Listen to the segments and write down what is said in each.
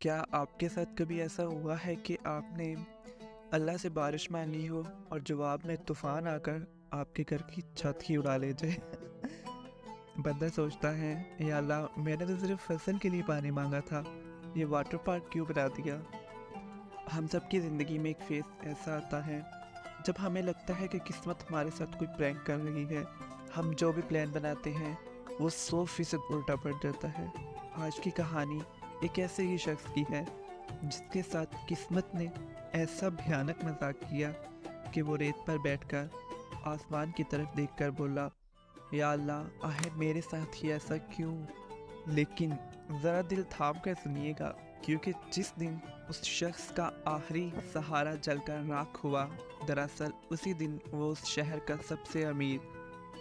کیا آپ کے ساتھ کبھی ایسا ہوا ہے کہ آپ نے اللہ سے بارش مانگی ہو اور جواب میں طوفان آ کر آپ کے گھر کی چھت ہی اڑا لے جائے؟ بندہ سوچتا ہے یا اللہ، میں نے تو صرف فصل کے لیے پانی مانگا تھا، یہ واٹر پارک کیوں بنا دیا؟ ہم سب کی زندگی میں ایک فیز ایسا آتا ہے جب ہمیں لگتا ہے کہ قسمت ہمارے ساتھ کوئی پرینک کر رہی ہے۔ ہم جو بھی پلان بناتے ہیں وہ 100% الٹا پڑ جاتا ہے۔ آج کی کہانی ایک ایسے ہی شخص کی ہے جس کے ساتھ قسمت نے ایسا بھیانک مذاق کیا کہ وہ ریت پر بیٹھ کر آسمان کی طرف دیکھ کر بولا، یا اللہ، آخر میرے ساتھ ہی ایسا کیوں؟ لیکن ذرا دل تھام کر سنیے گا، کیونکہ جس دن اس شخص کا آخری سہارا جل کر راکھ ہوا، دراصل اسی دن وہ اس شہر کا سب سے امیر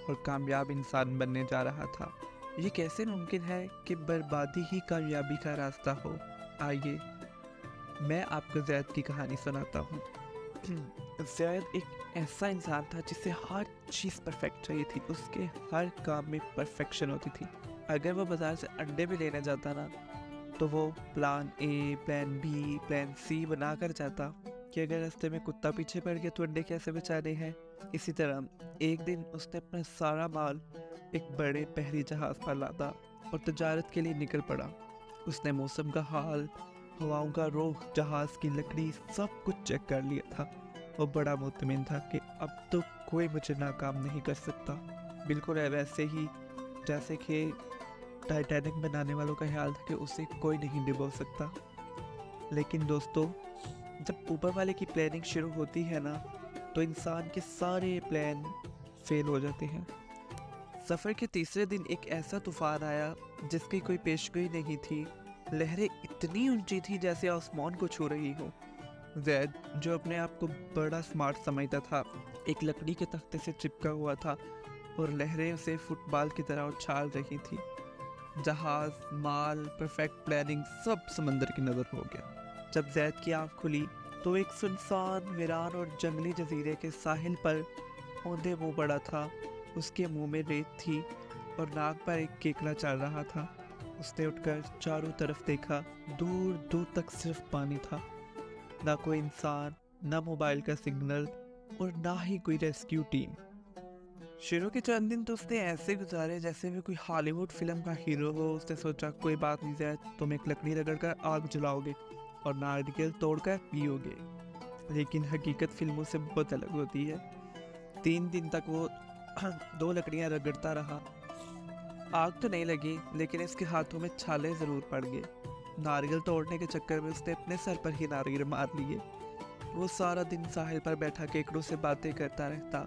اور کامیاب انسان بننے جا رہا تھا۔ یہ کیسے ممکن ہے کہ بربادی ہی کامیابی کا راستہ ہو؟ آئیے میں آپ کو زید کی کہانی سناتا ہوں۔ زید ایک ایسا انسان تھا جسے ہر چیز پرفیکٹ چاہیے تھی، اس کے ہر کام میں پرفیکشن ہوتی تھی۔ اگر وہ بازار سے انڈے بھی لینے جاتا نا تو وہ plan a, plan be, plan سی بنا کر جاتا کہ اگر راستے میں کتا پیچھے پڑ گیا تو انڈے کیسے بچانے ہیں۔ اسی طرح ایک دن اس نے اپنا سارا مال ایک بڑے بحری جہاز پر لادا اور تجارت کے لیے نکل پڑا۔ اس نے موسم کا حال، ہواؤں کا رخ، جہاز کی لکڑی، سب کچھ چیک کر لیا تھا۔ وہ بڑا مطمئن تھا کہ اب تو کوئی مجھے ناکام نہیں کر سکتا، بالکل ویسے ہی جیسے کہ ٹائٹینک بنانے والوں کا خیال تھا کہ اسے کوئی نہیں ڈبو سکتا۔ لیکن دوستو، جب اوپر والے کی پلاننگ شروع ہوتی ہے نا تو انسان کے سارے پلان فیل ہو جاتے ہیں۔ سفر کے تیسرے دن ایک ایسا طوفان آیا جس کی کوئی پیشگوئی نہیں تھی۔ لہریں اتنی اونچی تھی جیسے آسمان کو چھو رہی ہو۔ زید، جو اپنے آپ کو بڑا سمارٹ سمجھتا تھا، ایک لکڑی کے تختے سے چپکا ہوا تھا اور لہریں اسے فٹ بال کی طرح اچھال رہی تھی۔ جہاز، مال، پرفیکٹ پلاننگ، سب سمندر کی نظر ہو گیا۔ جب زید کی آنکھ کھلی تو ایک سنسان، ویران اور جنگلی جزیرے کے ساحل پر اوندھے منہ پڑا تھا۔ اس کے منہ میں ریت تھی اور ناک پر ایک کیکڑا چل رہا تھا۔ اس نے اٹھ کر چاروں طرف دیکھا، دور دور تک صرف پانی تھا، نہ کوئی انسان، نہ موبائل کا سگنل اور نہ ہی کوئی ریسکیو ٹیم۔ شروع کے چند دن تو اس نے ایسے گزارے جیسے وہ کوئی ہالی ووڈ فلم کا ہیرو ہو۔ اس نے سوچا کوئی بات نہیں زید، تم ایک لکڑی رگڑ کر آگ جلاؤ گے اور ناریل توڑ کر پیو گے۔ لیکن حقیقت فلموں سے بہت الگ ہوتی ہے۔ 3 دن تک وہ 2 لکڑیاں رگڑتا رہا۔ آگ تو نہیں لگی لیکن اس کے ہاتھوں میں چھالے ضرور پڑ گئے۔ ناریل توڑنے کے چکر میں اس نے اپنے سر پر ہی ناریل مار لیے۔ وہ سارا دن ساحل پر بیٹھا کیکڑوں سے باتیں کرتا رہتا،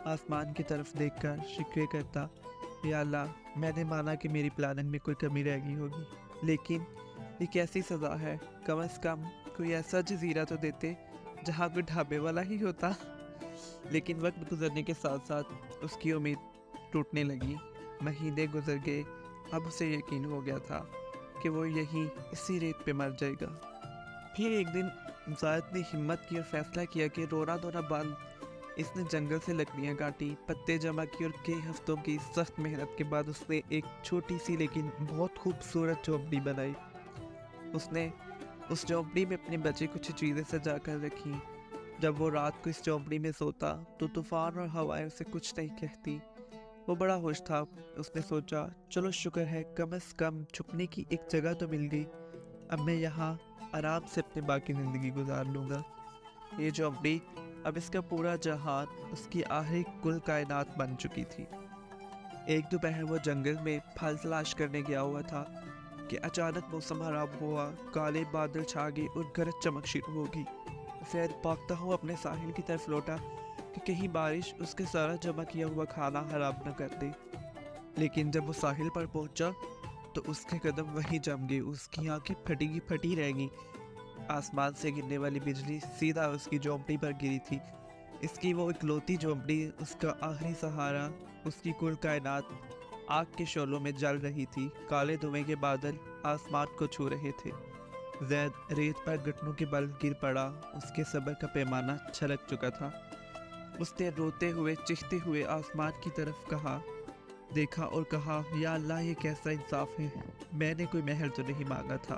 آسمان کی طرف دیکھ کر شکوے کرتا، یا اللہ، میں نے مانا کہ میری پلاننگ میں کوئی کمی رہ گئی ہوگی، لیکن یہ کیسی سزا ہے؟ کم از کم کوئی ایسا جزیرہ تو دیتے جہاں کوئی ڈھابے والا ہی ہوتا۔ لیکن وقت گزرنے کے ساتھ ساتھ اس کی امید ٹوٹنے لگی۔ مہینے گزر گئے، اب اسے یقین ہو گیا تھا کہ وہ یہیں اسی ریت پہ مر جائے گا۔ پھر ایک دن زید نے ہمت کی اور فیصلہ کیا کہ رونا دھونا بند۔ اس نے جنگل سے لکڑیاں کاٹی، پتے جمع کی اور کئی ہفتوں کی سخت محنت کے بعد اس نے ایک چھوٹی سی لیکن بہت خوبصورت جھونپڑی بنائی۔ اس نے اس جھونپڑی میں اپنے بچے کچھ چیزیں سجا کر رکھی۔ جب وہ رات کو اس جھونپڑی میں سوتا تو طوفان اور ہوائیں اسے کچھ نہیں کہتی۔ وہ بڑا خوش تھا۔ اس نے سوچا، چلو شکر ہے، کم از کم چھپنے کی ایک جگہ تو مل گئی۔ اب میں یہاں آرام سے اپنی باقی زندگی گزار لوں گا۔ یہ جھونپڑی اب اس کا پورا جہان، اس کی آخری کل کائنات بن چکی تھی۔ ایک دوپہر وہ جنگل میں پھل تلاش کرنے گیا ہوا تھا کہ اچانک موسم خراب ہوا، کالے بادل چھا گئے اور گرج چمک شروع ہو گئی۔ زید بھاگتا ہوا اپنے ساحل کی طرف لوٹا کہ کہیں بارش اس کے سارا جمع کیا ہوا کھانا خراب نہ کر دے۔ لیکن جب وہ ساحل پر پہنچا تو اس کے قدم وہیں جم گئے، اس کی آنکھیں پھٹی کی پھٹی رہ گئیں۔ آسمان سے گرنے والی بجلی سیدھا اس کی جھونپڑی پر گری تھی۔ اس کی وہ اکلوتی جھونپڑی، اس کا آخری سہارا، اس کی کل کائنات آگ کے شعلوں میں جل رہی تھی۔ کالے دھوئیں کے بادل آسمان کو چھو رہے تھے۔ زید ریت پر گھٹنوں کے بل گر پڑا، اس کے صبر کا پیمانہ چھلک چکا تھا۔ اس نے روتے ہوئے، چیختے ہوئے آسمان کی طرف دیکھا اور کہا، یا اللہ، یہ کیسا انصاف ہے؟ میں نے کوئی مہر تو نہیں مانگا تھا،